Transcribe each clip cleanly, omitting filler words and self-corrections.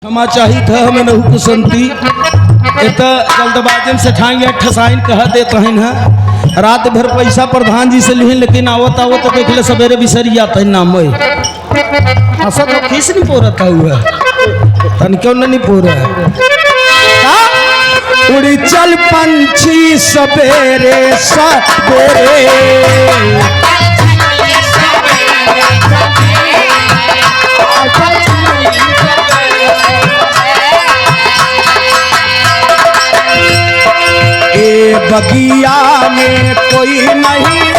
क्षमा चाहिए था हमें नहु कुसंती इतना जल्दबाजी में सेठाएंगे ठसाइन कह देते हैं रात भर पैसा प्रधान जी से लिहिन लेकिन आवत आवत तो देख ले सवेरे बिसरी आता है नाम ऐसा तो खींच नहीं पो रहा हुआ तन क्यों नहीं पो रहा उड़ी चल पंछी सवेरे सवेरे बगिया में कोई नहीं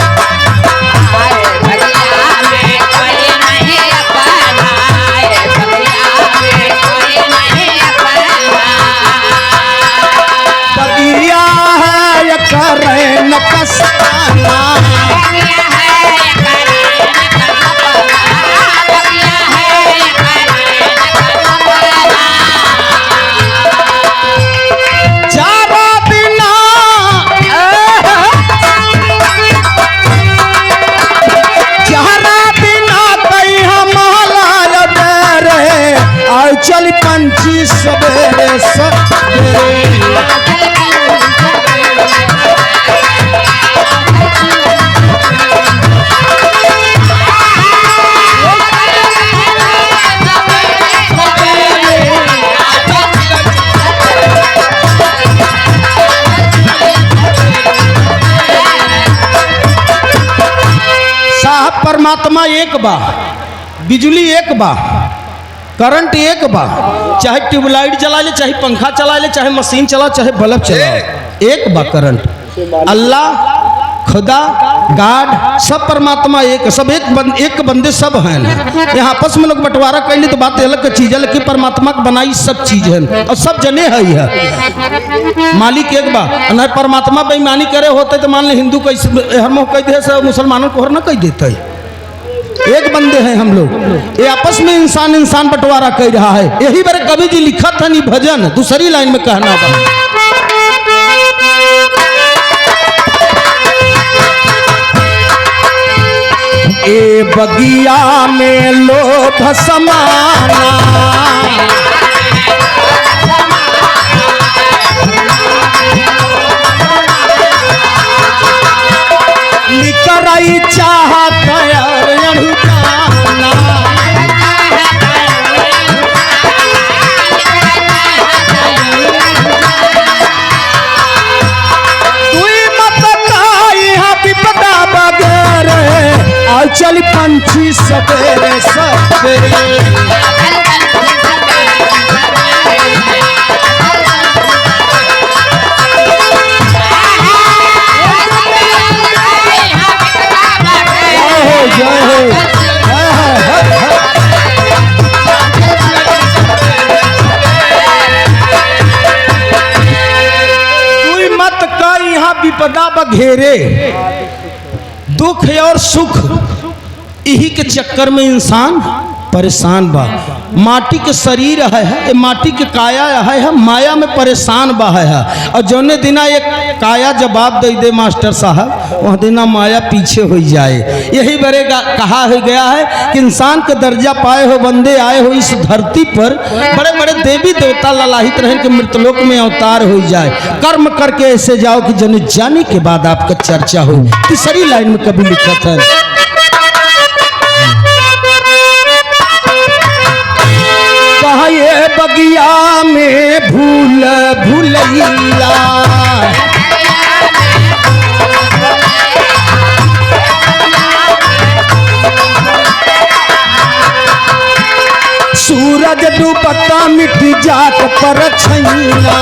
बगिया है करे न पछताना चल पंछी सवेरे सवेरे साहब परमात्मा एक बा, बिजली एक बा, करंट एक बा, चाहे ट्यूबलाइट जला ले, चाहे पंखा चला ले, चाहे मशीन चला, चाहे बल्ब चला, एक बा करंट। अल्लाह खुदा गॉड सब परमात्मा एक, सब एक बंदे सब हैं। यहाँ आपस में लोग बंटवारा कर ले तो बात अलग चीज है, लेकिन परमात्मा के बनाई सब चीज है और सब जने है। मालिक एक बा, न परमात्मा बेईमानी करे होते तो मान ले हिंदू कैसे हर कह दे, मुसलमानों को हर न कह देते। एक बंदे हैं हम लोग, ये आपस में इंसान इंसान बंटवारा कर रहा है। यही बारे कवि जी लिखा था नहीं भजन, दूसरी लाइन में कहना था ए बगिया में लोभ समाना निकराई चाहत चल पंछी सवेरे सवेरे तू मत का यहाँ विपदा बघेरे, दुख और सुख यही के चक्कर में इंसान परेशान बा। माटी के शरीर है, माटी के काया है, माया में परेशान बा है। और जौने दिना एक काया जवाब दे दे मास्टर साहब, वह दिना माया पीछे हो जाए। यही बरे कहा हो गया है कि इंसान के दर्जा पाए हो बंदे आए हो इस धरती पर, बड़े बड़े देवी देवता ललाहित रहे कि मृतलोक में अवतार हो जाए। कर्म करके ऐसे जाओ कि जन जाने के बाद आपका चर्चा हो। तीसरी लाइन में कभी लिखा था ये बगिया में भूल भूलैया सूरज डूबता मिट जात पर छैया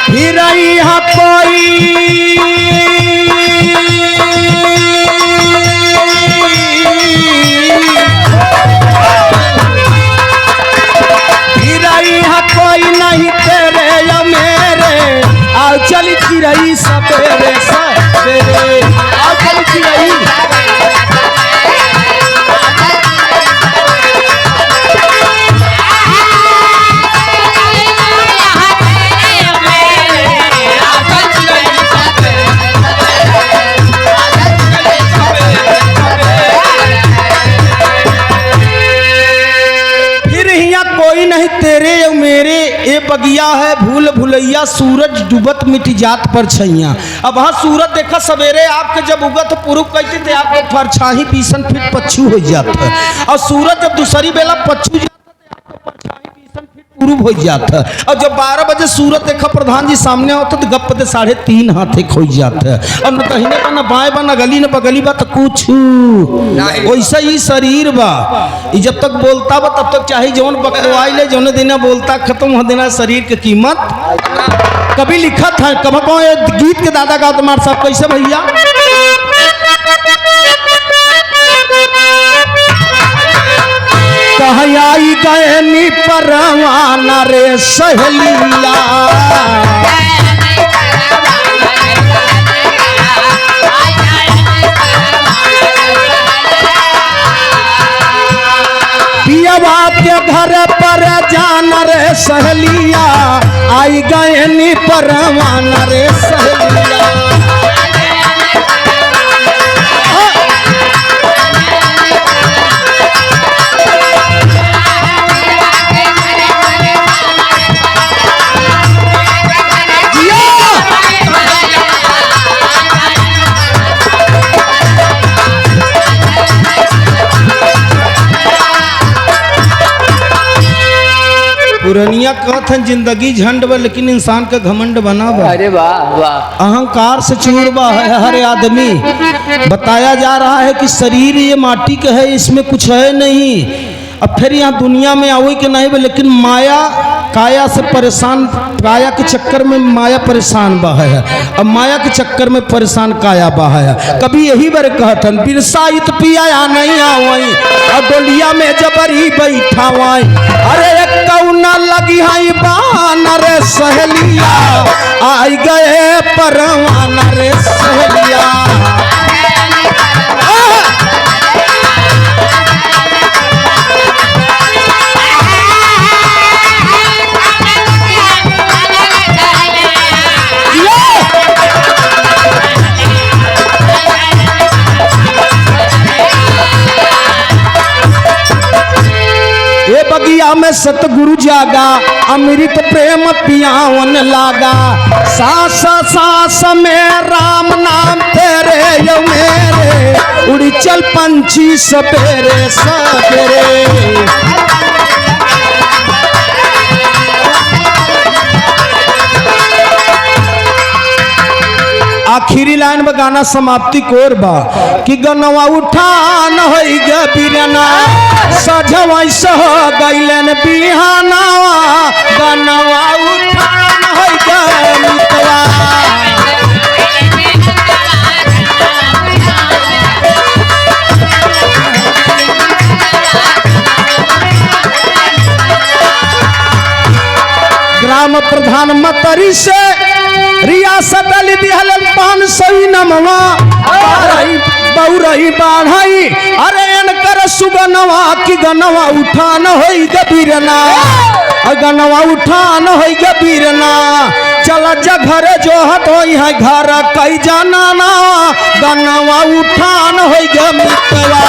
फिर यहाँ कोई नहीं तेरे या मेरे, आओ चल चिरई सवेरे सवेरे, आओ चल चिरई बगिया है भूल भुलैया, सूरज डूबत मिट जात पर छैया। अब हाँ सूरज देखा सवेरे आपके जब उगत पूर्व कहती थे आपके परछाई 20 फीट पच्छू हो जाता, और सूरज जब दूसरी बेला पच्छू पूर्व हो जाता, और जब 12 बजे सूरज देखा प्रधान जी सामने होता तो गप दे 3.5 हाथ एक हो जाता, और न कहीने बा न बाएं बा न गली न बगली बा तो कुछ वैसा ही शरीर बा। जब तक बोलता बा तब तक चाहे जौन बकवाई ले जौन देना बोलता खत्म हो देना शरीर के कीमत। कभी लिखा था कब गीत के दादा का तुम्हार साहब कैसे भैया, कहयाई गए नी परवाना रे सहेलिया, पियवा के घर पर जाना रे सहेलिया, आई गए नी परवाना रे सहेलिया। पुरनिया कहत हैं जिंदगी झंड बा लेकिन इंसान का घमंड बना बा। अरे वाह वाह, अहंकार से चूर बा है हर आदमी। बताया जा रहा है कि शरीर ये माटी का है, इसमें कुछ है नहीं। अब फिर यहाँ दुनिया में आवे के नहीं बा, लेकिन माया काया से परेशान, काया के चक्कर में माया परेशान बा है, अब माया के चक्कर में परेशान काया बा है। कभी यही बार कहतन बिरसाइत पिया नहीं आवई, और डोलिया में जबरी बैठा वाई, अरे एक कौना लगी है बाना रे सहेलिया, आई गए परवाना रे सहेलिया। बगिया में सतगुरु जागा, अमृत प्रेम पियावन लागा, सास सास में राम नाम तेरे यो मेरे, उड़ी चल पंछी सपेरे सपेरे। आखिरी लाइन में गाना समाप्ति कोर बा कि गनवा उठान होई गे बिरना, सजवई सह गइलन बिहानावा, गनवा उठान होई गे मितवा। ग्राम प्रधान मतरी से रियासत अली दिहलन 500 नमवा, बहुरही बाढ़ाई, अरे कर सुगनवा की गनवा उठान होई गबीरना, गनवा उठान होई गबीरना। चल जा घरे जो हट होई है घर कई जाना ना, गनवा उठान होई ग मितवा।